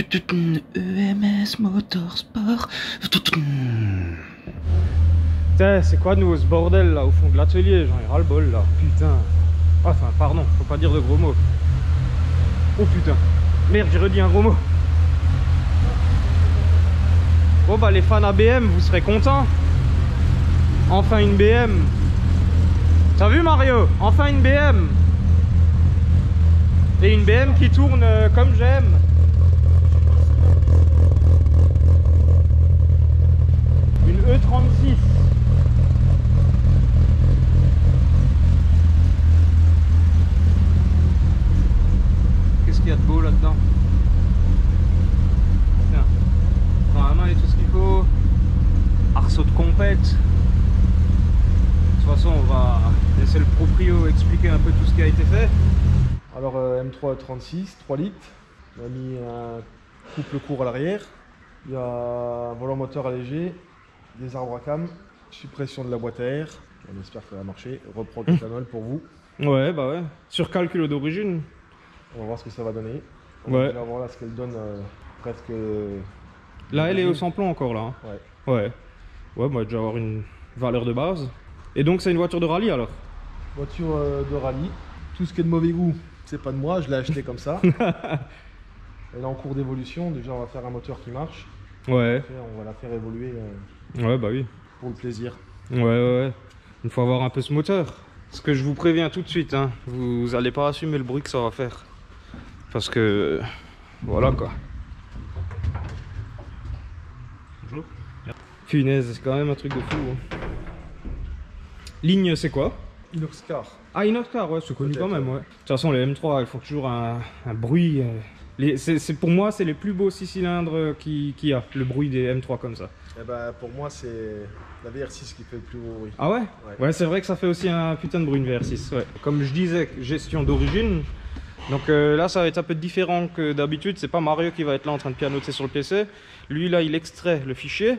EMS Motorsport. Putain, c'est quoi de nouveau ce bordel là au fond de l'atelier? J'en ai ras le bol là, putain. Enfin, pardon, faut pas dire de gros mots. Oh putain, merde, j'ai redit un gros mot. Bon bah les fans ABM, vous serez contents. Enfin une BM. T'as vu Mario? Enfin une BM. Et une BM qui tourne comme j'aime. Une E36. Qu'est-ce qu'il y a de beau là-dedans? Tiens, dans la main il y a tout ce qu'il faut. Arceau de compète. De toute façon, on va laisser le proprio expliquer un peu tout ce qui a été fait. Alors M3 36, 3 litres. On a mis un couple court à l'arrière. Il y a un volant moteur allégé, des arbres à cam, suppression de la boîte à air. On espère que ça va marcher. Reprendre l'éthanol pour vous. Ouais, bah ouais. Sur calcul d'origine. On va voir ce que ça va donner. On Ouais. va déjà voir là ce qu'elle donne presque. Là, elle est au sans-plomb encore là. Ouais. Ouais. Ouais, bah déjà avoir une valeur de base. Et donc, c'est une voiture de rallye alors? Voiture de rallye. Tout ce qui est de mauvais goût, c'est pas de moi, je l'ai acheté comme ça. Elle est en cours d'évolution. Déjà, on va faire un moteur qui marche. Ouais. Après, on va la faire évoluer Ouais, bah oui. pour le plaisir. Ouais. Il faut avoir un peu ce moteur. Ce que je vous préviens tout de suite, hein, vous allez pas assumer le bruit que ça va faire. Parce que... Voilà quoi. Bonjour. Punaise, c'est quand même un truc de fou. Hein. Ligne, c'est quoi? Inoxcar. Ah, Inoxcar, ouais, c'est connu quand même, ouais. De toute façon, les M3, elles font toujours un bruit. Pour moi, c'est les plus beaux 6 cylindres qu'il y a, le bruit des M3 comme ça. Eh ben, pour moi, c'est la VR6 qui fait le plus beau bruit. Ah ouais? Ouais, c'est vrai que ça fait aussi un putain de bruit, une VR6. Ouais. Comme je disais, gestion d'origine. Donc là, ça va être un peu différent que d'habitude. C'est pas Mario qui va être là en train de pianoter sur le PC. Lui, là, il extrait le fichier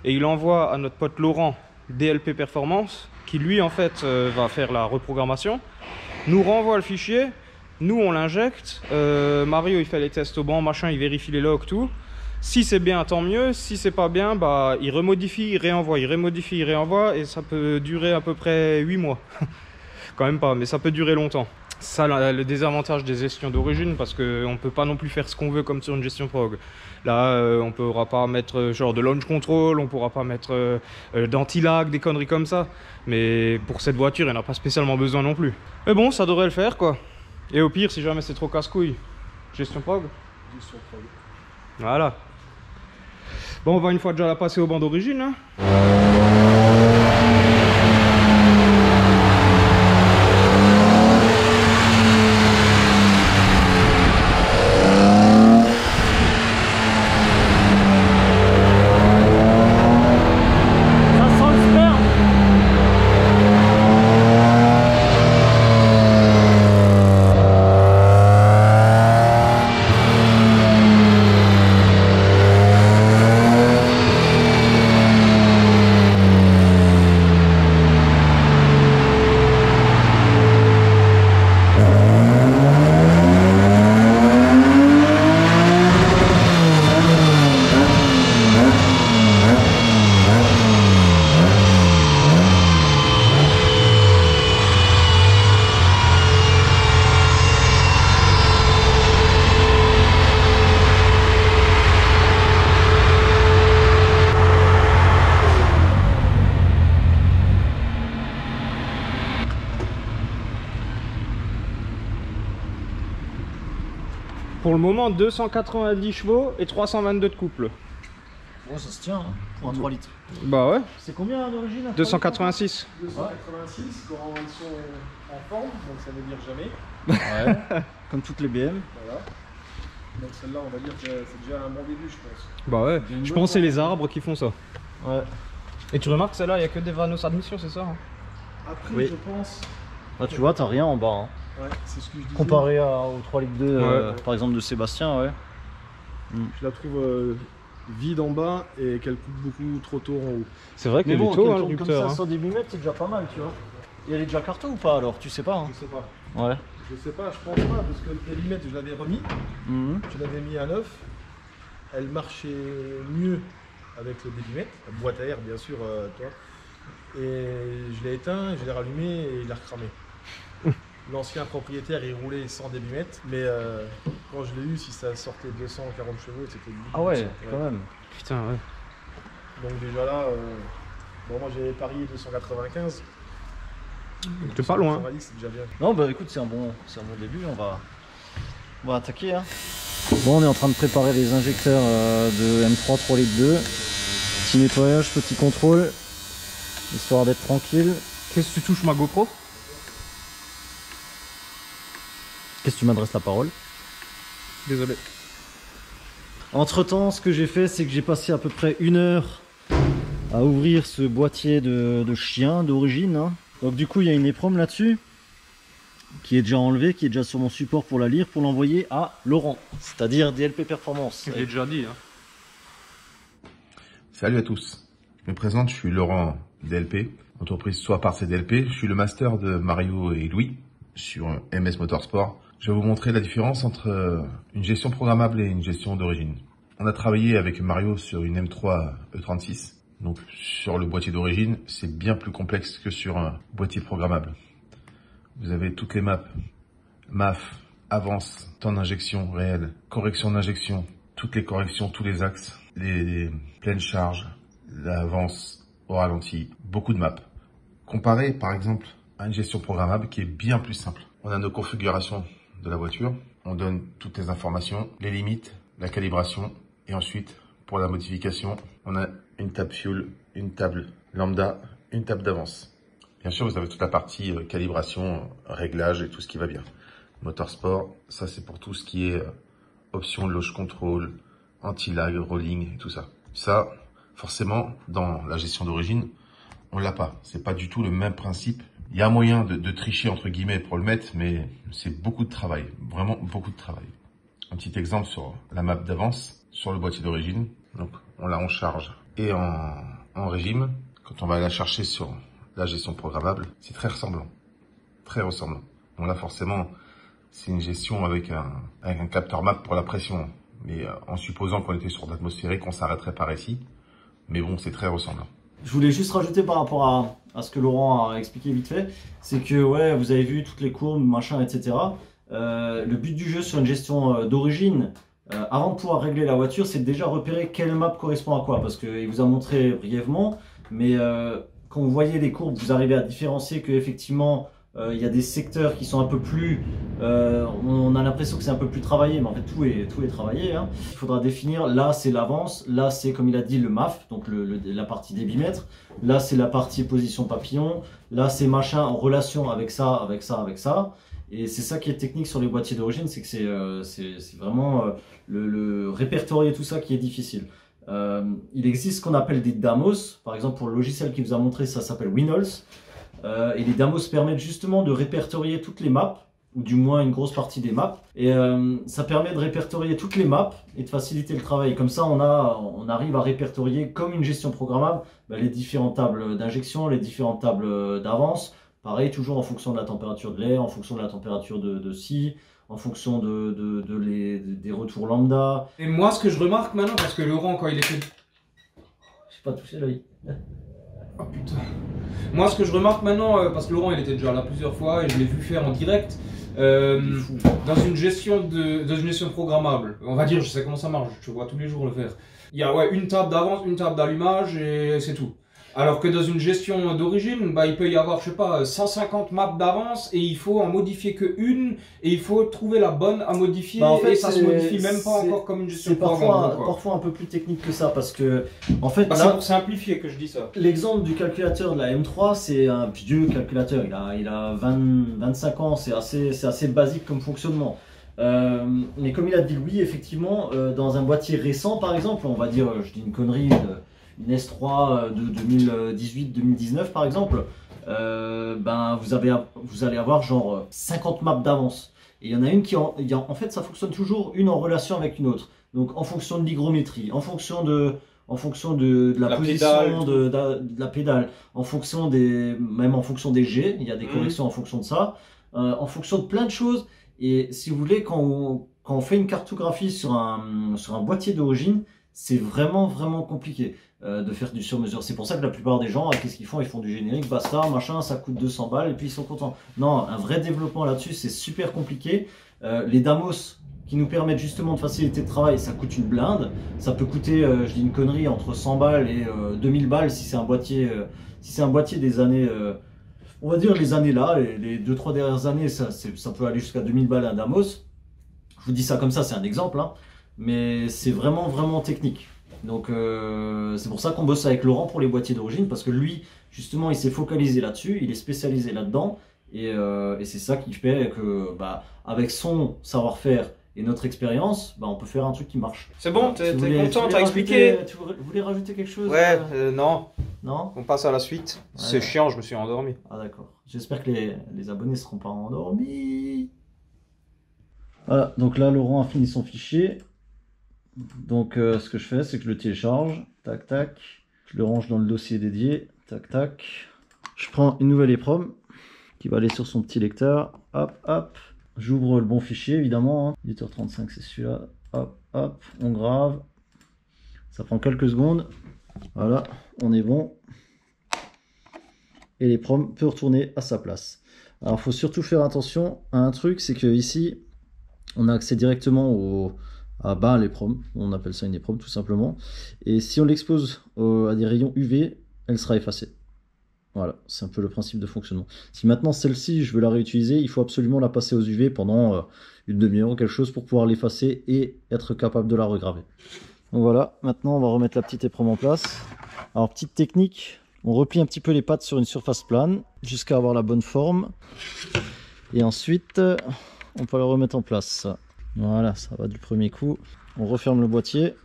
et il envoie à notre pote Laurent DLP Performance, qui lui, en fait, va faire la reprogrammation. Nous renvoie le fichier. Nous, on l'injecte. Mario, il fait les tests au banc, machin, il vérifie les logs, tout. Si c'est bien, tant mieux. Si c'est pas bien, bah, il remodifie, il réenvoie, il remodifie, il réenvoie. Et ça peut durer à peu près 8 mois. Quand même pas, mais ça peut durer longtemps. Ça, le désavantage des gestions d'origine, parce qu'on ne peut pas non plus faire ce qu'on veut comme sur une gestion prog. Là, on ne pourra pas mettre genre de launch control, on ne pourra pas mettre d'anti-lag, des conneries comme ça. Mais pour cette voiture, il n'y en a pas spécialement besoin non plus. Mais bon, ça devrait le faire, quoi. Et au pire, si jamais c'est trop casse-couille, gestion prog. Gestion prog. Voilà. Bon, on va une fois déjà la passer au banc d'origine. Hein. Pour le moment, 290 chevaux et 322 de couple. Bon, ça se tient, hein, pour un 3 litres. Bah ouais, C'est combien d'origine? 286. 286, quand ils sont en forme, donc ça veut dire jamais. Ouais, comme toutes les BM. Voilà. Donc celle-là, on va dire que c'est déjà un bon début, je pense. Bah ouais, je pense que c'est les arbres qui font ça. Ouais. Et tu remarques, celle-là, il n'y a que des vanos admission, c'est ça hein? Après, Oui. je pense. Là, tu vois, t'as rien en bas. Hein. Ouais, c'est ce que je disais. Comparé aux 3 litres 2, Ouais. par exemple, de Sébastien, ouais. Je la trouve vide en bas et qu'elle coupe beaucoup trop tôt en haut. C'est vrai qu'il y Mais a bon, du taux, hein, le comme réducteur. ça, Hein. 110 mm, c'est déjà pas mal, tu vois. Et elle est déjà carton ou pas alors? Tu sais pas, hein? Je sais pas. Ouais. Je sais pas, je pense pas, parce que les lunettes, je l'avais remis. Mhm. Je l'avais mis à neuf. elle marchait mieux avec le débitmètre, la boîte à air bien sûr, toi. Et je l'ai éteint, je l'ai rallumé et il a recramé. L'ancien propriétaire il roulait sans débitmètre, mais quand je l'ai eu, si ça sortait 240 chevaux, c'était Ah ouais, quand même. Putain, ouais. Donc déjà là, bon, moi j'avais parié 295. T'es pas loin. 290, c'est déjà bien. Non, bah écoute, c'est un bon début. On va attaquer. Hein. Bon, on est en train de préparer les injecteurs de M3 3 litres 2. Petit nettoyage, petit contrôle, histoire d'être tranquille. Qu'est-ce que tu touches ma GoPro? Qu'est-ce que tu m'adresses la parole? Désolé. Entre temps, ce que j'ai fait, c'est que j'ai passé à peu près 1 heure à ouvrir ce boîtier de chien d'origine. Hein. Donc du coup, il y a une EPROM là-dessus qui est déjà enlevée, qui est déjà sur mon support pour la lire, pour l'envoyer à Laurent, c'est-à-dire DLP Performance. Je l'ai déjà dit. Hein. Salut à tous. Je me présente, je suis Laurent DLP, entreprise Soit par CDLP. Je suis le master de Mario et Louis sur MS Motorsport. Je vais vous montrer la différence entre une gestion programmable et une gestion d'origine. On a travaillé avec Mario sur une M3 E36. Donc sur le boîtier d'origine, c'est bien plus complexe que sur un boîtier programmable. Vous avez toutes les maps, MAF, avance, temps d'injection réel, correction d'injection, toutes les corrections, tous les axes, les pleines charges, l'avance au ralenti, beaucoup de maps. Comparé par exemple à une gestion programmable qui est bien plus simple. On a nos configurations de la voiture, on donne toutes les informations, les limites, la calibration et ensuite pour la modification, on a une table fuel, une table lambda, une table d'avance. Bien sûr, vous avez toute la partie calibration, réglage et tout ce qui va bien. Motorsport, ça c'est pour tout ce qui est option loge control, anti-lag, rolling et tout ça. Ça, forcément, dans la gestion d'origine, on l'a pas. C'est pas du tout le même principe. Il y a un moyen de tricher entre guillemets pour le mettre, mais c'est beaucoup de travail, vraiment beaucoup de travail. Un petit exemple sur la map d'avance, sur le boîtier d'origine. Donc on l'a en charge et en régime. Quand on va la chercher sur la gestion programmable, c'est très ressemblant. Très ressemblant. Donc là forcément, c'est une gestion avec un capteur map pour la pression. Mais en supposant qu'on était sur l'atmosphérique, on s'arrêterait par ici. Mais bon, c'est très ressemblant. Je voulais juste rajouter par rapport à ce que Laurent a expliqué vite fait, c'est que ouais, vous avez vu toutes les courbes, machin, etc. Le but du jeu sur une gestion d'origine, avant de pouvoir régler la voiture, c'est de déjà repérer quelle map correspond à quoi, parce qu'il vous a montré brièvement, mais quand vous voyez les courbes, vous arrivez à différencier qu'effectivement, il y a des secteurs qui sont un peu plus, on a l'impression que c'est un peu plus travaillé, mais en fait tout est travaillé. Hein. Il faudra définir, là c'est l'avance, là c'est comme il a dit le MAF, donc la partie débitmètre, là c'est la partie position papillon, là c'est machin en relation avec ça, avec ça, avec ça. Et c'est ça qui est technique sur les boîtiers d'origine, c'est que c'est vraiment le répertorier tout ça qui est difficile. Il existe ce qu'on appelle des DAMOS, par exemple pour le logiciel qui vous a montré, ça s'appelle Winols. Et les DAMOS permettent justement de répertorier toutes les maps, ou du moins une grosse partie des maps. Et ça permet de répertorier toutes les maps et de faciliter le travail. Comme ça, on arrive à répertorier comme une gestion programmable les différentes tables d'injection, les différentes tables d'avance. Pareil, toujours en fonction de la température de l'air, en fonction de la température de scie, en fonction des retours lambda. Et moi, ce que je remarque maintenant, parce que Laurent, quand il était... J'ai pas touché l'œil. Oh putain. Moi, ce que je remarque maintenant, parce que Laurent, il était déjà là plusieurs fois et je l'ai vu faire en direct, dans une gestion programmable, on va dire, je sais comment ça marche, je vois tous les jours le faire. Il y a une table d'avance, une table d'allumage et c'est tout. Alors que dans une gestion d'origine, il peut y avoir, je sais pas, 150 maps d'avance et il faut en modifier que une et il faut trouver la bonne à modifier en fait, et ça se modifie même pas encore comme une gestion C'est programmable. parfois un peu plus technique que ça parce que, en fait, c'est pour simplifier que je dis ça. L'exemple du calculateur de la M3, c'est un vieux calculateur, il a 25 ans, c'est assez basique comme fonctionnement. Mais comme il a dit Louis, effectivement, dans un boîtier récent par exemple, on va dire, je dis une connerie, une S3 de 2018-2019 par exemple, vous allez avoir genre 50 maps d'avance. Et il y en a une en fait ça fonctionne toujours une en relation avec une autre. Donc en fonction de l'hygrométrie, en fonction de la position de la pédale, même en fonction des G, il y a des corrections en fonction de ça, en fonction de plein de choses. Et si vous voulez, quand quand on fait une cartographie sur un boîtier d'origine, c'est vraiment compliqué de faire du sur-mesure. C'est pour ça que la plupart des gens, qu'est-ce qu'ils font? Ils font du générique, basta, machin, ça coûte 200 balles et puis ils sont contents. Non, un vrai développement là-dessus, c'est super compliqué. Les Damos qui nous permettent justement de faciliter le travail, ça coûte une blinde. Ça peut coûter, je dis une connerie, entre 100 balles et 2000 balles si c'est un boîtier, des années... on va dire les années là, les 2-3 dernières années, ça peut aller jusqu'à 2000 balles un Damos. Je vous dis ça comme ça, c'est un exemple, hein, mais c'est vraiment technique. Donc c'est pour ça qu'on bosse avec Laurent pour les boîtiers d'origine, parce que lui, justement, il s'est focalisé là-dessus, il est spécialisé là-dedans, et c'est ça qui fait que, bah, avec son savoir-faire et notre expérience, bah, on peut faire un truc qui marche. C'est bon, Voilà. t'es content, t'as expliqué. Tu voulais rajouter quelque chose? Ouais, non, Non? on passe à la suite. Ouais. C'est chiant, je me suis endormi. Ah d'accord. J'espère que les abonnés ne seront pas endormis. Voilà, donc là Laurent a fini son fichier. Donc ce que je fais, c'est que je le télécharge. Tac tac. Je le range dans le dossier dédié. Tac tac. Je prends une nouvelle EEPROM qui va aller sur son petit lecteur. Hop hop. J'ouvre le bon fichier évidemment. Hein. 8h35 c'est celui-là. Hop hop. On grave. Ça prend quelques secondes. Voilà, on est bon. Et l'EEPROM peut retourner à sa place. Alors il faut surtout faire attention à un truc, c'est que ici on a accès directement à l'EEPROM, on appelle ça une EEPROM tout simplement, et si on l'expose à des rayons UV, elle sera effacée. Voilà, c'est un peu le principe de fonctionnement. Si maintenant celle-ci je veux la réutiliser, il faut absolument la passer aux UV pendant une demi-heure ou quelque chose pour pouvoir l'effacer et être capable de la regraver. Donc voilà, maintenant on va remettre la petite EEPROM en place. Alors petite technique, on replie un petit peu les pattes sur une surface plane jusqu'à avoir la bonne forme. Et ensuite, on peut la remettre en place. Voilà, ça va du premier coup. On referme le boîtier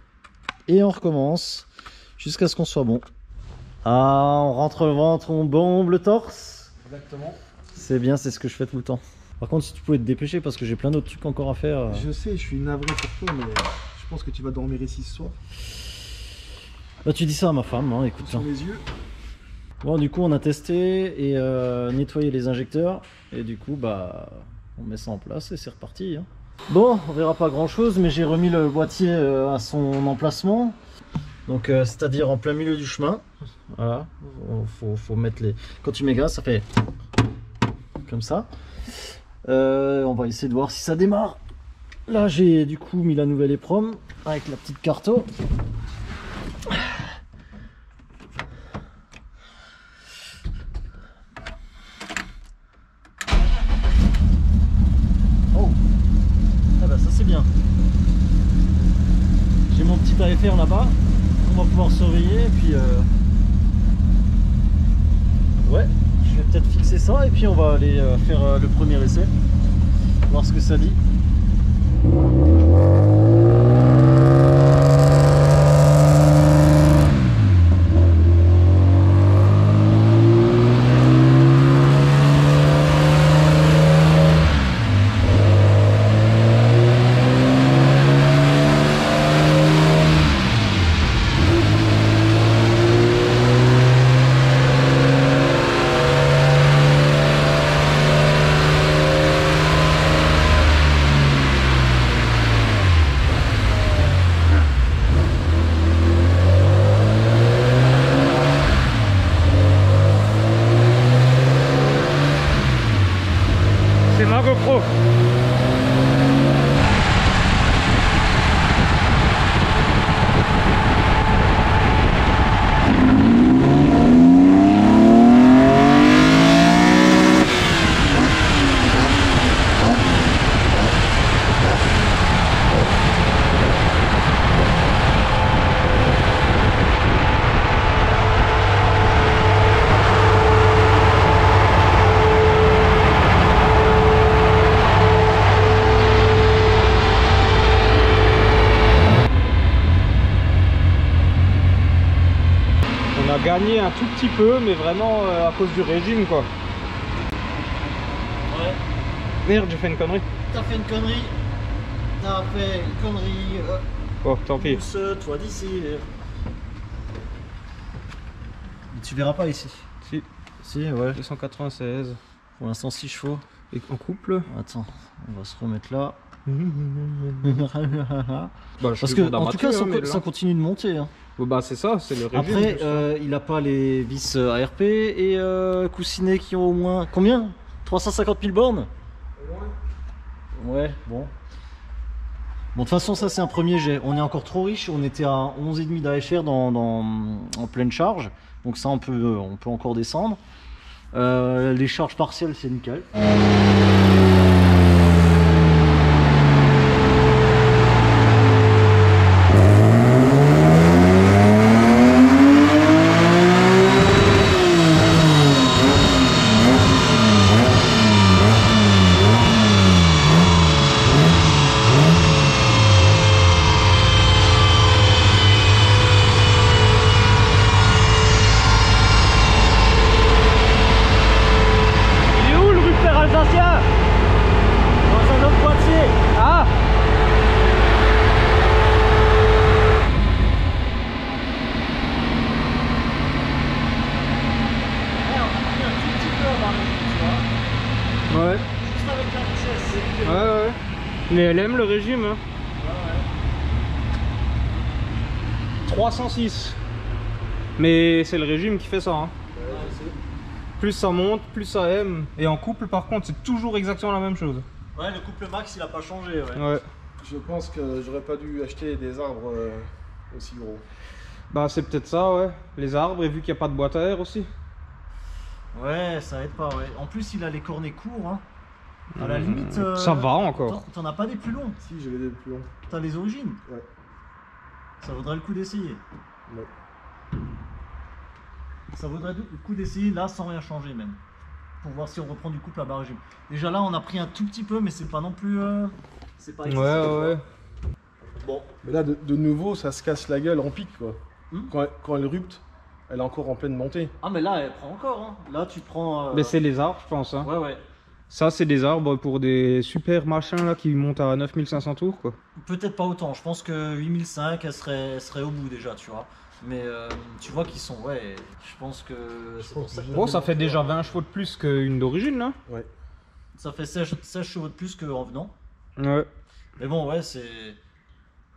et on recommence jusqu'à ce qu'on soit bon. Ah, on rentre le ventre, on bombe le torse. Exactement. C'est bien, c'est ce que je fais tout le temps. Par contre, si tu pouvais te dépêcher parce que j'ai plein d'autres trucs encore à faire. Je sais, je suis navré pour toi, mais je pense que tu vas dormir ici ce soir. Bah, tu dis ça à ma femme, hein, écoute. Sur les yeux. Bon, du coup, on a testé et nettoyé les injecteurs. Et du coup, bah, on met ça en place et c'est reparti. Hein. Bon, on verra pas grand chose, mais j'ai remis le boîtier à son emplacement. Donc, c'est-à-dire en plein milieu du chemin. Voilà, faut mettre les... Quand tu mets gaz, ça fait comme ça. On va essayer de voir si ça démarre. Là, j'ai du coup mis la nouvelle EEPROM avec la petite carto. Oh, ah bah ça c'est bien. J'ai mon petit AFR là-bas. On va pouvoir surveiller et puis ouais, je vais peut-être fixer ça et puis on va aller faire le premier essai, voir ce que ça dit. C'est ma GoPro. On a gagné un tout petit peu, mais vraiment à cause du régime quoi. Ouais. Merde, j'ai fait une connerie. T'as fait une connerie. T'as fait une connerie. Oh, tant pis. Pousse-toi d'ici. Tu verras pas ici. Si, Si, ouais. 296. Pour l'instant 6 chevaux. Et en couple. Attends, on va se remettre là. Bah, je Parce suis que, bon en tout cas, d'amateur, mais là- ça continue de monter. Hein. Bah, c'est ça, c'est le régime. Après, tout ça. il n'a pas les vis ARP et coussinets qui ont au moins. Combien 350 000 bornes. Ouais, bon. Bon, de toute façon, ça c'est un premier jet. On est encore trop riche. On était à 11,5 d'AFR en pleine charge. Donc, ça, on peut encore descendre. Les charges partielles, c'est nickel. Il est où le rupteur alsacien? Dans un autre boîtier. Ah! Ouais. Juste avec la richesse. Ouais, ouais. Mais elle aime le régime. Hein. 306. Mais c'est le régime qui fait ça. Hein. Plus ça monte, plus ça aime. Et en couple, par contre, c'est toujours exactement la même chose. Ouais, le couple max il a pas changé. Ouais. Ouais. Je pense que j'aurais pas dû acheter des arbres aussi gros. Bah, c'est peut-être ça, ouais. Les arbres, et vu qu'il n'y a pas de boîte à air aussi. Ouais, ça aide pas, ouais. En plus, il a les cornets courts, hein. À la limite. Ça va encore. T'en as pas des plus longs. Si, j'avais des plus longs. T'as les origines. Ouais. Ça vaudrait le coup d'essayer. Ouais. Ça vaudrait le coup d'essayer là sans rien changer, même. Pour voir si on reprend du couple à bas régime. Déjà là, on a pris un tout petit peu, mais c'est pas non plus. C'est pas Ouais, excessif, ouais. Bon. Mais là, de nouveau, ça se casse la gueule en pic, quoi. Hmm. Quand elle rupte, elle est encore en pleine montée. Ah, mais là, elle prend encore, hein. Là, tu prends. Mais c'est les arbres, je pense. Hein. Ouais, ouais. Ça, c'est des arbres pour des super machins là qui montent à 9500 tours, quoi. Peut-être pas autant. Je pense que 8005, elle serait au bout déjà, tu vois. Mais tu vois qu'ils sont. Ouais, je pense que. C'est pour ça que Bon, ça fait déjà 20 chevaux de plus qu'une d'origine, là. Ouais. ça fait 16 chevaux de plus qu'en venant. Ouais. Mais bon, ouais, c'est.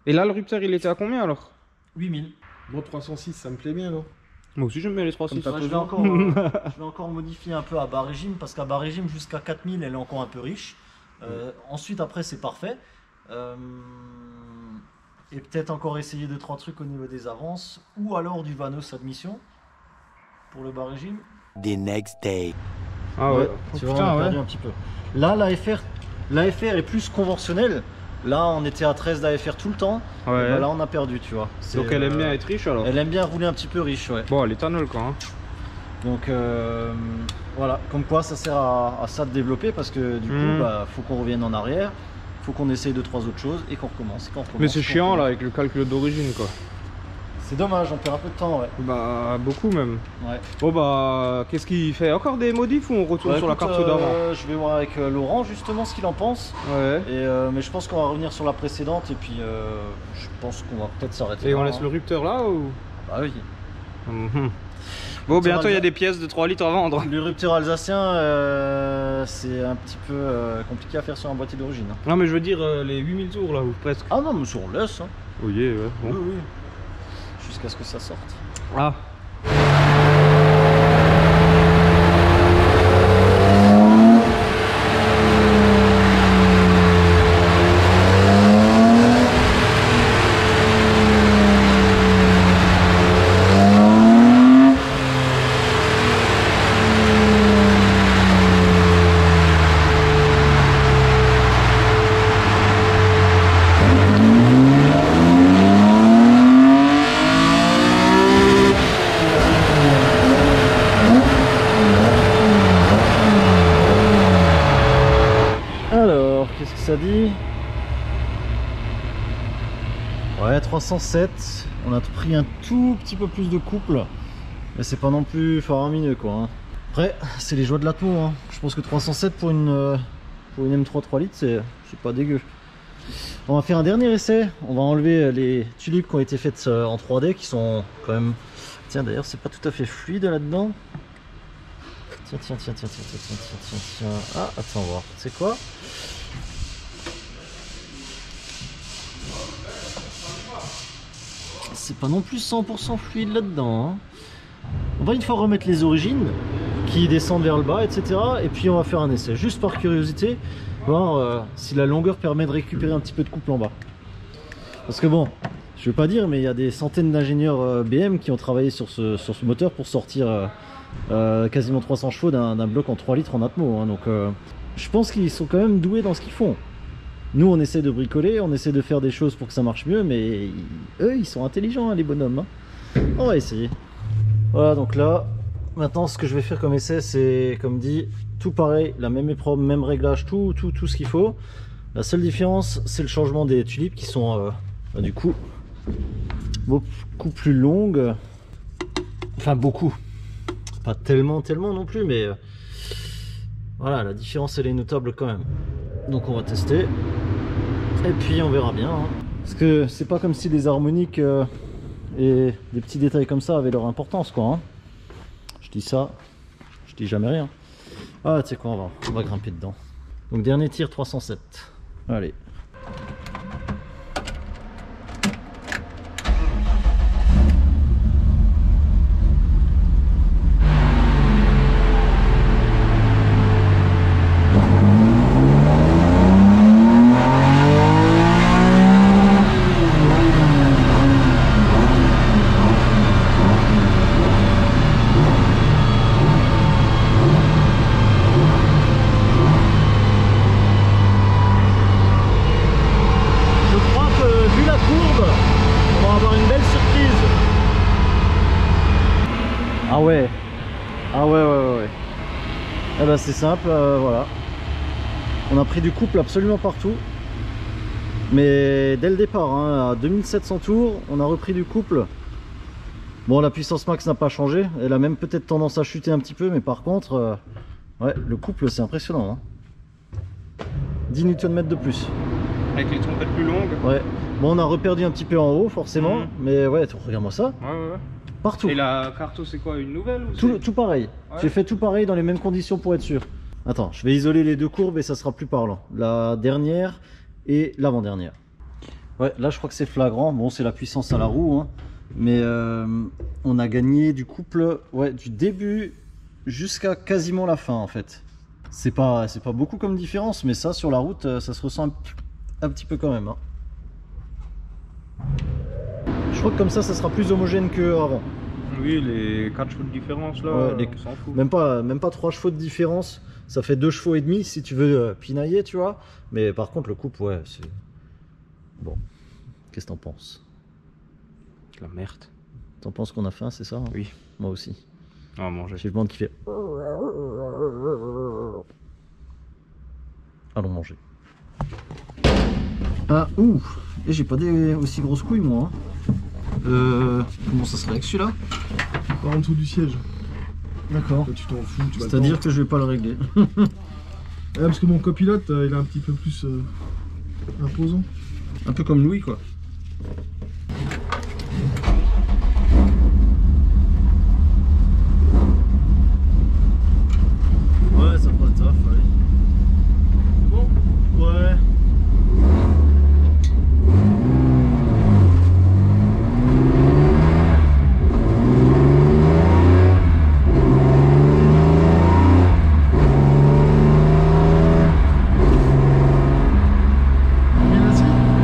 Et là, le rupteur, il était à combien alors? 8000. Bon, 306, ça me plaît bien, non? Moi aussi, j'aime bien les 3.6. Comme Ouais, je vais encore modifier un peu à bas régime parce qu'à bas régime jusqu'à 4000 elle est encore un peu riche. Ensuite après c'est parfait. Et peut-être encore essayer 2-3 trucs au niveau des avances ou alors du Vanos admission pour le bas régime. The next day. Ah ouais. Tu Oh, vois, on a putain, perdu ouais. un petit peu. Là l'AFR est plus conventionnelle. Là on était à 13 d'AFR tout le temps. Et Ouais. ben là on a perdu, tu vois. C'est, Donc elle aime bien être riche alors. Elle aime bien rouler un petit peu riche, ouais. Bon, l'éthanol quoi. Hein. Donc voilà, comme quoi ça sert à ça de développer parce que du coup, bah, faut qu'on revienne en arrière, faut qu'on essaye 2-3 autres choses et qu'on recommence. Mais c'est chiant là avec le calcul d'origine quoi. C'est dommage, on perd un peu de temps, ouais. Bah, beaucoup même. Ouais. Bon bah, qu'est-ce qu'il fait? Encore des modifs ou on retourne Bah, sur la écoute, carte d'avant? je vais voir avec Laurent justement ce qu'il en pense. Ouais. Et, mais je pense qu'on va revenir sur la précédente et puis je pense qu'on va peut-être s'arrêter. Et là, on laisse hein. le rupteur là ou? Bah oui. Mhm. Bon, bientôt il y a des pièces de 3 litres à vendre. Le rupteur alsacien, c'est un petit peu compliqué à faire sur un boîtier d'origine. Hein. Non mais je veux dire les 8000 tours là ou presque. Ah non, mais on laisse. Hein. Oui, ouais. Bon. Oui, oui. Jusqu'à ce que ça sorte. Ah. Alors, qu'est-ce que ça dit? Ouais, 307. On a pris un tout petit peu plus de couple. Mais c'est pas non plus faramineux quoi. Hein. Après, c'est les joies de l'atmo. Hein. Je pense que 307 pour une M3 3 litres, c'est pas dégueu. On va faire un dernier essai. On va enlever les tulipes qui ont été faites en 3D qui sont quand même. Tiens, d'ailleurs, c'est pas tout à fait fluide là-dedans. Tiens. Ah, attends, voir. C'est quoi? c'est pas non plus 100% fluide là-dedans. Hein. On va une fois remettre les origines qui descendent vers le bas, etc. Et puis on va faire un essai, juste par curiosité, voir si la longueur permet de récupérer un petit peu de couple en bas. Parce que bon, je vais pas dire, mais il y a des centaines d'ingénieurs BM qui ont travaillé sur ce moteur pour sortir quasiment 300 chevaux d'un bloc en 3 litres en atmo. Hein. Donc je pense qu'ils sont quand même doués dans ce qu'ils font. Nous on essaie de bricoler, on essaie de faire des choses pour que ça marche mieux, mais eux ils sont intelligents hein, les bonhommes. Hein. On va essayer. Voilà, donc là, maintenant ce que je vais faire comme essai, c'est comme dit, tout pareil, la même épreuve, même réglage, tout ce qu'il faut. La seule différence, c'est le changement des tulipes qui sont du coup beaucoup plus longues. Enfin beaucoup, pas tellement non plus, mais voilà, la différence elle est notable quand même. Donc on va tester, et puis on verra bien. Hein. Parce que c'est pas comme si les harmoniques... et des petits détails comme ça avaient leur importance quoi. Hein. Je dis ça, je dis jamais rien. Ah tu sais quoi, on va grimper dedans. Donc dernier tir 307. Allez. Ouais. Eh ben c'est simple, voilà. On a pris du couple absolument partout. Mais dès le départ, hein, à 2700 tours, on a repris du couple. Bon, la puissance max n'a pas changé. Elle a même peut-être tendance à chuter un petit peu. Mais par contre, ouais, le couple c'est impressionnant. Hein. 10 Nm de plus. Avec les trompettes plus longues. Ouais. Bon, on a reperdu un petit peu en haut forcément. Mais ouais, regarde-moi ça. Ouais. Partout. Et la Carto c'est quoi, une nouvelle ou tout pareil. Ouais. J'ai fait tout pareil dans les mêmes conditions pour être sûr. Attends, je vais isoler les deux courbes et ça sera plus parlant. La dernière et l'avant-dernière. Ouais, là je crois que c'est flagrant. Bon, c'est la puissance à la roue. Hein. Mais on a gagné du couple du début jusqu'à quasiment la fin en fait. C'est pas beaucoup comme différence, mais ça sur la route, ça se ressent un petit peu quand même. Hein. Je crois que comme ça sera plus homogène qu'avant. Oui, les 4 chevaux de différence là, ouais, on s'en fout. Même pas 3 chevaux de différence, ça fait 2 chevaux et demi si tu veux pinailler, tu vois. Mais par contre le couple, ouais, c'est... Bon, qu'est-ce que t'en penses? La merde. T'en penses qu'on a faim, c'est ça hein? Oui. Moi aussi. On va manger. J'ai le ventre qui fait... Allons manger. Ah, ouh! Et j'ai pas des aussi grosses couilles moi. Hein. Comment ça serait avec celui-là? En dessous du siège. D'accord. Tu t'en fous. C'est-à-dire que je vais pas le régler. Parce que mon copilote, il est un petit peu plus imposant. Un peu comme Louis quoi. Ouais, ça fera le taf, allez. Bon, ouais.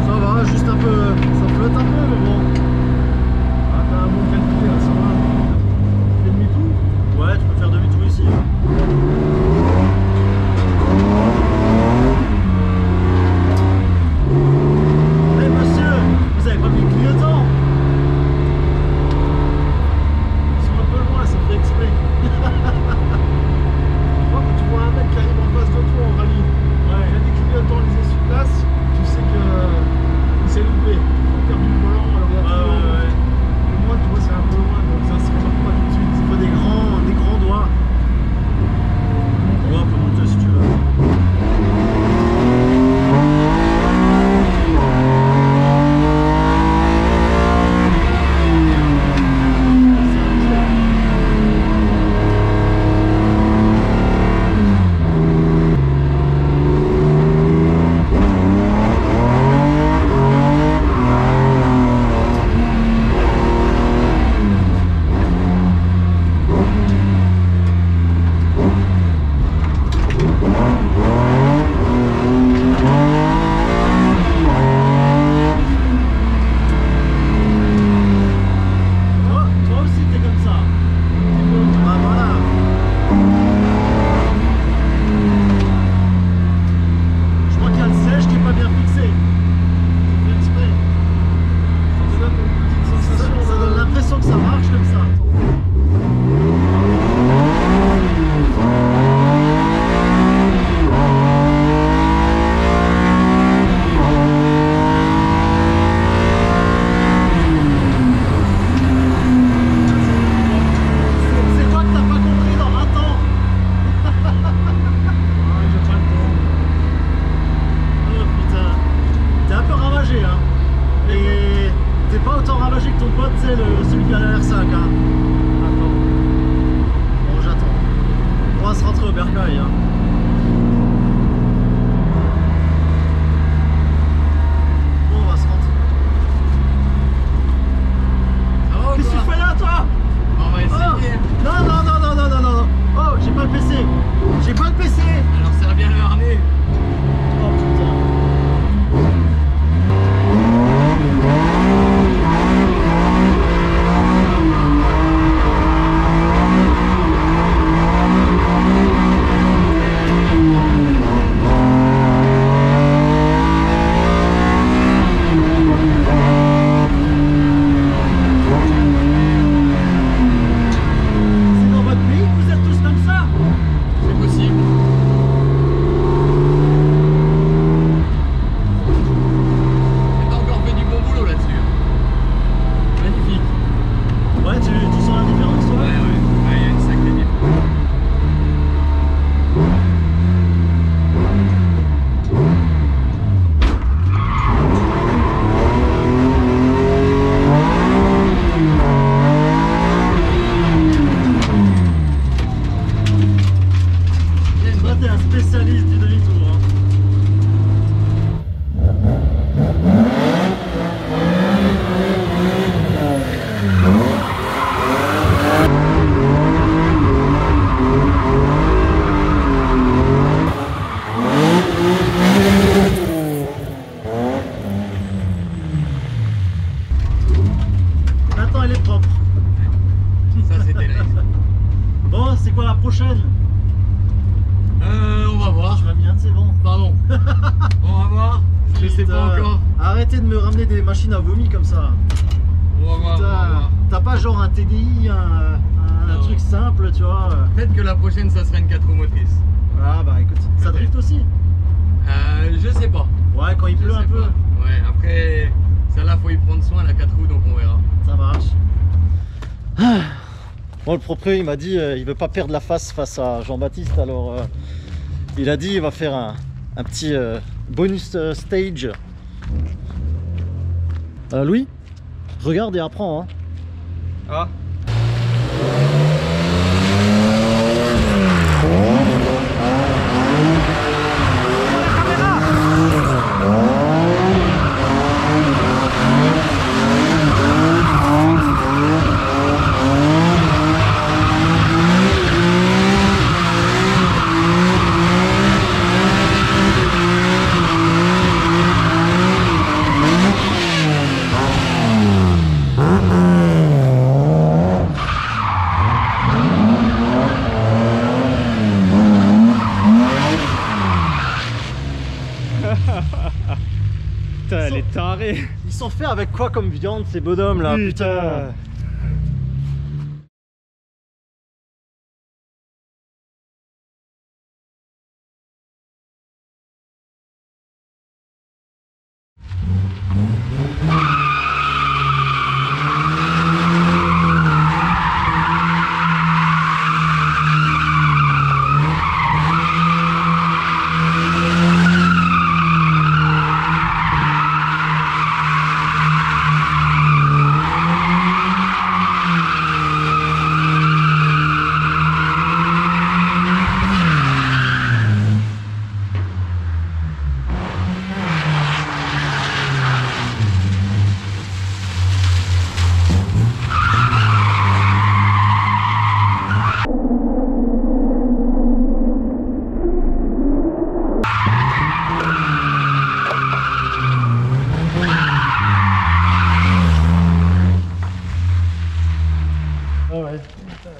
Ça va, juste un peu, ça flotte un peu. prochaine? On va voir. Tu m'as mis un de ces vents. Pardon. On va voir. Je sais pas encore. Arrêtez de me ramener des machines à vomi comme ça. On va voir. Putain, t'as pas genre un TDI, un truc simple, tu vois? Peut-être que la prochaine, ça sera une 4 roues motrices. Ah bah écoute, ça drift aussi? Je sais pas. Ouais, quand il Je pleut un sais peu. pas. Ouais, après, celle-là, faut y prendre soin, la 4 roues, donc on verra. Ça marche. Bon, le proprio il m'a dit il veut pas perdre la face à Jean-Baptiste, alors il a dit il va faire un petit bonus stage. Louis, regarde et apprends. Hein. Ah. Putain, elle est tarée. Ils sont faits avec quoi comme viande ces bonhommes là? Putain.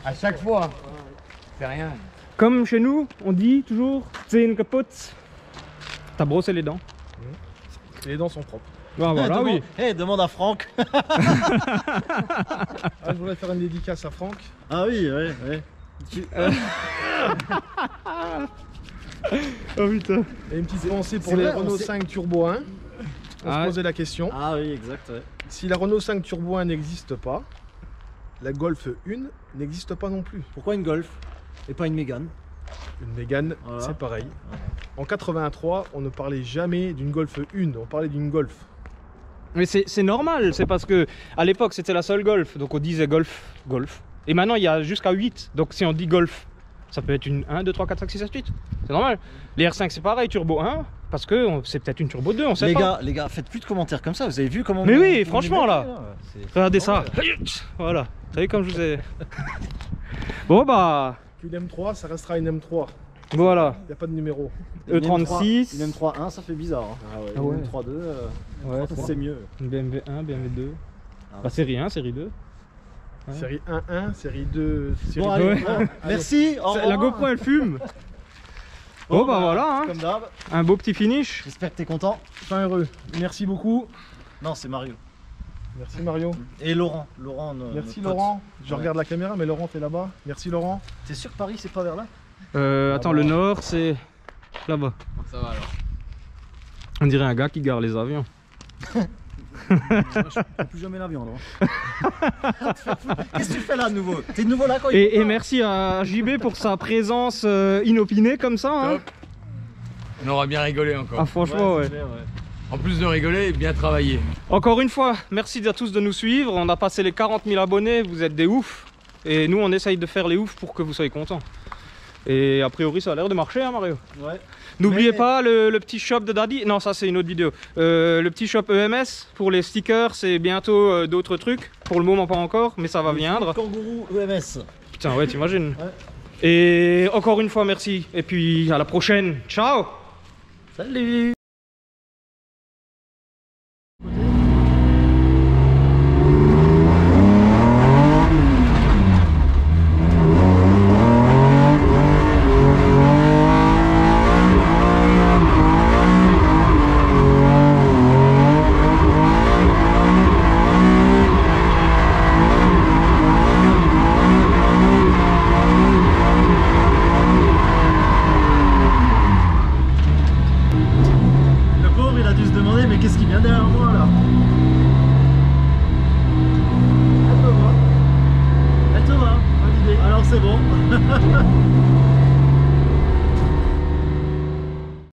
À chaque fois. C'est rien. Comme chez nous, on dit toujours, c'est une capote. T'as brossé les dents? Les dents sont propres. Ah, voilà, demande, oui. demande à Franck. Je voudrais faire une dédicace à Franck. Ah oui, ouais. Oh putain. Et une petite pensée pour C'est les vrai, Renault 5 Turbo 1. On se posait la question. Ah oui, exact. Ouais. Si la Renault 5 Turbo 1 n'existe pas, la Golf 1 n'existe pas non plus. Pourquoi une Golf et pas une Mégane? Une Mégane, Voilà. c'est pareil. En 83, on ne parlait jamais d'une Golf 1, on parlait d'une Golf. Mais c'est normal, c'est parce que à l'époque c'était la seule Golf, donc on disait Golf. Et maintenant il y a jusqu'à 8, donc si on dit Golf, ça peut être une 1, 2, 3, 4, 5, 6, 7, 8. C'est normal. Les R5 c'est pareil, Turbo 1, parce que c'est peut-être une Turbo 2, on sait pas. Les gars, faites plus de commentaires comme ça, vous avez vu comment... Mais oui, on franchement, est là. c'est- Regardez ça. Voilà. Vous savez comme je vous ai... Bon bah... Une M3, ça restera une M3. Voilà. Il n'y a pas de numéro. E36. Une M3 1, ça fait bizarre. Hein. Ah ouais. Une M3 2, Ouais, c'est mieux. Une BMW 1, BMW 2. Ah. Bah série 1, série 2. Ouais. Série 1, série 2, série Bon, 2. allez, bon, merci. au La revoir. GoPro elle fume. Bon bah voilà, hein. Comme d'hab, Un beau petit finish. j'espère que t'es content. Fin heureux. Merci beaucoup. Non, c'est Mario. Merci Mario. Et Laurent. Merci Merci Laurent. Je regarde la caméra, mais Laurent, t'es là-bas. Merci Laurent. T'es sûr que Paris, c'est pas vers là? Attends, le nord c'est là-bas. Ça va alors. On dirait un gars qui gare les avions. Je prends plus jamais l'avion, là. Qu'est-ce que tu fais là, de nouveau? T'es de nouveau là quand il Et faut pas merci à JB pour sa présence inopinée comme ça. Hein. Top. On aura bien rigolé encore. Ah franchement ouais. c'est clair, ouais. En plus de rigoler, bien travailler. Encore une fois, merci à tous de nous suivre. On a passé les 40 000 abonnés, vous êtes des oufs. Et nous on essaye de faire les oufs pour que vous soyez contents. Et a priori ça a l'air de marcher hein Mario. Ouais. N'oubliez Mais- pas le petit shop de Daddy. Non ça c'est une autre vidéo. Le petit shop EMS pour les stickers, c'est bientôt d'autres trucs. Pour le moment pas encore, mais ça va viendre. Kangourou EMS. Putain ouais t'imagines. Ouais. Et encore une fois merci. Et puis à la prochaine. Ciao. Salut.